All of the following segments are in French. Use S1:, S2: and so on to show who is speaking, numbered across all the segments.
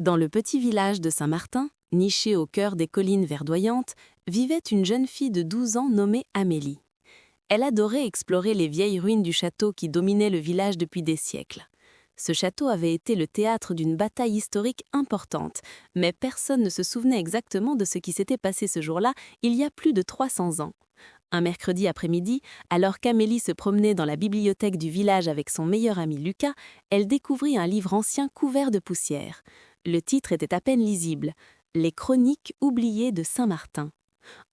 S1: Dans le petit village de Saint-Martin, niché au cœur des collines verdoyantes, vivait une jeune fille de 12 ans nommée Amélie. Elle adorait explorer les vieilles ruines du château qui dominaient le village depuis des siècles. Ce château avait été le théâtre d'une bataille historique importante, mais personne ne se souvenait exactement de ce qui s'était passé ce jour-là, il y a plus de 300 ans. Un mercredi après-midi, alors qu'Amélie se promenait dans la bibliothèque du village avec son meilleur ami Lucas, elle découvrit un livre ancien couvert de poussière. Le titre était à peine lisible, « Les chroniques oubliées de Saint-Martin ».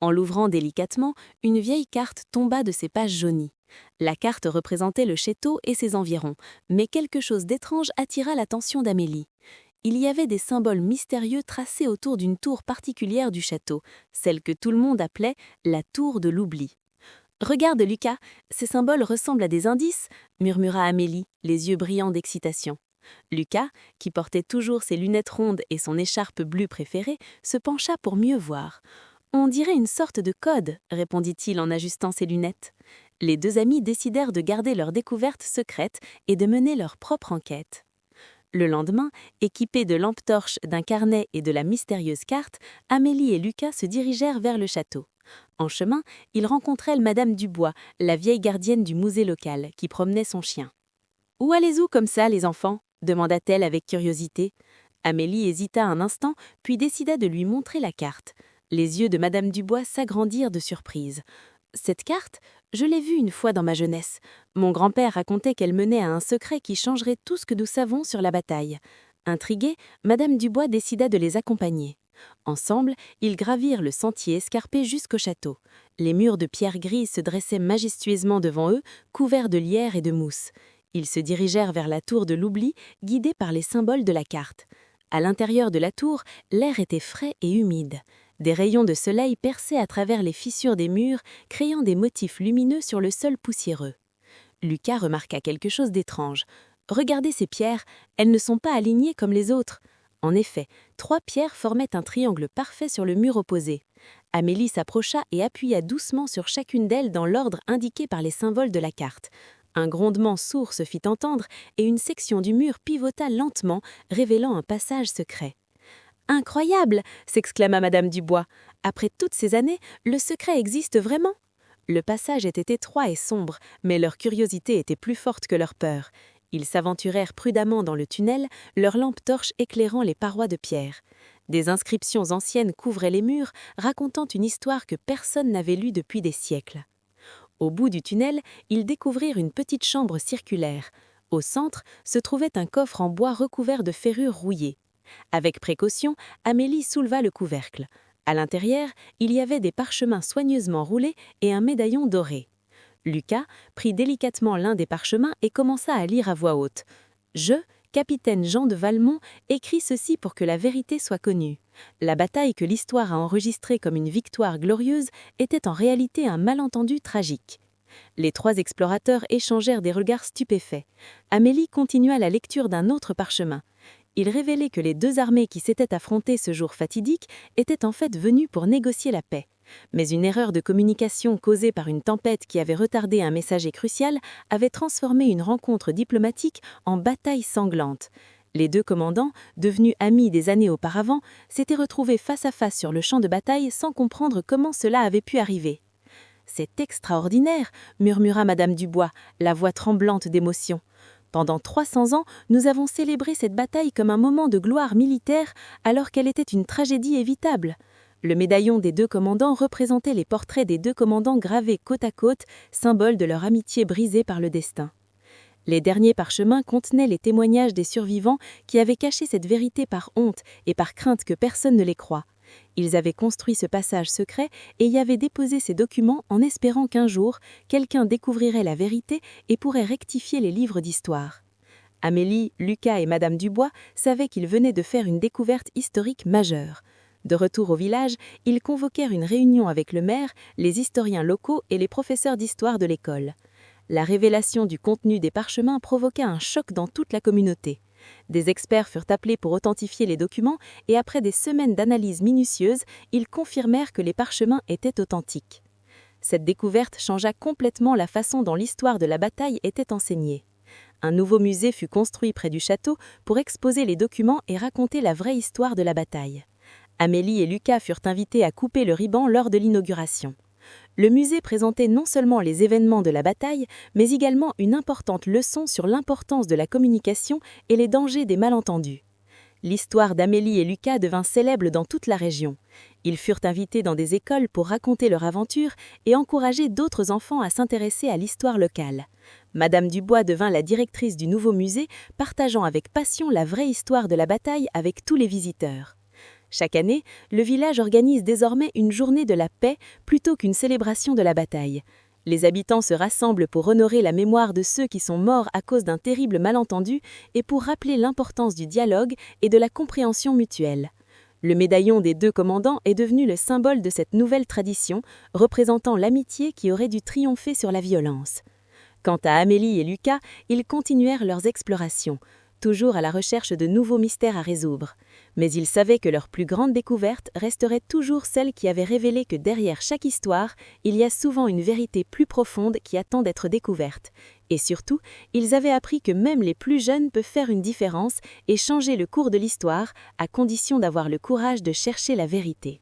S1: En l'ouvrant délicatement, une vieille carte tomba de ses pages jaunies. La carte représentait le château et ses environs, mais quelque chose d'étrange attira l'attention d'Amélie. Il y avait des symboles mystérieux tracés autour d'une tour particulière du château, celle que tout le monde appelait la tour de l'oubli. « Regarde, Lucas, ces symboles ressemblent à des indices » murmura Amélie, les yeux brillants d'excitation. Lucas, qui portait toujours ses lunettes rondes et son écharpe bleue préférée, se pencha pour mieux voir. « On dirait une sorte de code » répondit-il en ajustant ses lunettes. Les deux amis décidèrent de garder leur découverte secrète et de mener leur propre enquête. Le lendemain, équipés de lampes torches, d'un carnet et de la mystérieuse carte, Amélie et Lucas se dirigèrent vers le château. En chemin, ils rencontrèrent Madame Dubois, la vieille gardienne du musée local, qui promenait son chien. « Où allez-vous comme ça, les enfants » demanda-t-elle avec curiosité. Amélie hésita un instant, puis décida de lui montrer la carte. Les yeux de Madame Dubois s'agrandirent de surprise. « Cette carte, je l'ai vue une fois dans ma jeunesse. Mon grand-père racontait qu'elle menait à un secret qui changerait tout ce que nous savons sur la bataille. » Intriguée, Madame Dubois décida de les accompagner. Ensemble, ils gravirent le sentier escarpé jusqu'au château. Les murs de pierre grise se dressaient majestueusement devant eux, couverts de lierre et de mousse. Ils se dirigèrent vers la tour de l'oubli, guidés par les symboles de la carte. À l'intérieur de la tour, l'air était frais et humide. Des rayons de soleil perçaient à travers les fissures des murs, créant des motifs lumineux sur le sol poussiéreux. Lucas remarqua quelque chose d'étrange. « Regardez ces pierres, elles ne sont pas alignées comme les autres. » En effet, 3 pierres formaient un triangle parfait sur le mur opposé. Amélie s'approcha et appuya doucement sur chacune d'elles dans l'ordre indiqué par les symboles de la carte. Un grondement sourd se fit entendre et une section du mur pivota lentement, révélant un passage secret. « Incroyable !» s'exclama Madame Dubois. « Après toutes ces années, le secret existe vraiment ?» Le passage était étroit et sombre, mais leur curiosité était plus forte que leur peur. Ils s'aventurèrent prudemment dans le tunnel, leurs lampes torches éclairant les parois de pierre. Des inscriptions anciennes couvraient les murs, racontant une histoire que personne n'avait lue depuis des siècles. Au bout du tunnel, ils découvrirent une petite chambre circulaire. Au centre se trouvait un coffre en bois recouvert de ferrures rouillées. Avec précaution, Amélie souleva le couvercle. À l'intérieur, il y avait des parchemins soigneusement roulés et un médaillon doré. Lucas prit délicatement l'un des parchemins et commença à lire à voix haute. « Je, capitaine Jean de Valmont, écris ceci pour que la vérité soit connue. La bataille que l'histoire a enregistrée comme une victoire glorieuse était en réalité un malentendu tragique. » Les 3 explorateurs échangèrent des regards stupéfaits. Amélie continua la lecture d'un autre parchemin. Il révélait que les 2 armées qui s'étaient affrontées ce jour fatidique étaient en fait venues pour négocier la paix. Mais une erreur de communication causée par une tempête qui avait retardé un messager crucial avait transformé une rencontre diplomatique en bataille sanglante. Les 2 commandants, devenus amis des années auparavant, s'étaient retrouvés face à face sur le champ de bataille sans comprendre comment cela avait pu arriver. « C'est extraordinaire !» murmura Madame Dubois, la voix tremblante d'émotion. « Pendant 300 ans, nous avons célébré cette bataille comme un moment de gloire militaire alors qu'elle était une tragédie évitable. » Le médaillon des 2 commandants représentait les portraits des 2 commandants gravés côte à côte, symbole de leur amitié brisée par le destin. Les derniers parchemins contenaient les témoignages des survivants qui avaient caché cette vérité par honte et par crainte que personne ne les croie. Ils avaient construit ce passage secret et y avaient déposé ces documents en espérant qu'un jour, quelqu'un découvrirait la vérité et pourrait rectifier les livres d'histoire. Amélie, Lucas et Madame Dubois savaient qu'ils venaient de faire une découverte historique majeure. De retour au village, ils convoquèrent une réunion avec le maire, les historiens locaux et les professeurs d'histoire de l'école. La révélation du contenu des parchemins provoqua un choc dans toute la communauté. Des experts furent appelés pour authentifier les documents et après des semaines d'analyse minutieuse, ils confirmèrent que les parchemins étaient authentiques. Cette découverte changea complètement la façon dont l'histoire de la bataille était enseignée. Un nouveau musée fut construit près du château pour exposer les documents et raconter la vraie histoire de la bataille. Amélie et Lucas furent invités à couper le ruban lors de l'inauguration. Le musée présentait non seulement les événements de la bataille, mais également une importante leçon sur l'importance de la communication et les dangers des malentendus. L'histoire d'Amélie et Lucas devint célèbre dans toute la région. Ils furent invités dans des écoles pour raconter leur aventure et encourager d'autres enfants à s'intéresser à l'histoire locale. Madame Dubois devint la directrice du nouveau musée, partageant avec passion la vraie histoire de la bataille avec tous les visiteurs. Chaque année, le village organise désormais une journée de la paix plutôt qu'une célébration de la bataille. Les habitants se rassemblent pour honorer la mémoire de ceux qui sont morts à cause d'un terrible malentendu et pour rappeler l'importance du dialogue et de la compréhension mutuelle. Le médaillon des 2 commandants est devenu le symbole de cette nouvelle tradition, représentant l'amitié qui aurait dû triompher sur la violence. Quant à Amélie et Lucas, ils continuèrent leurs explorations, toujours à la recherche de nouveaux mystères à résoudre. Mais ils savaient que leur plus grande découverte resterait toujours celle qui avait révélé que derrière chaque histoire, il y a souvent une vérité plus profonde qui attend d'être découverte. Et surtout, ils avaient appris que même les plus jeunes peuvent faire une différence et changer le cours de l'histoire, à condition d'avoir le courage de chercher la vérité.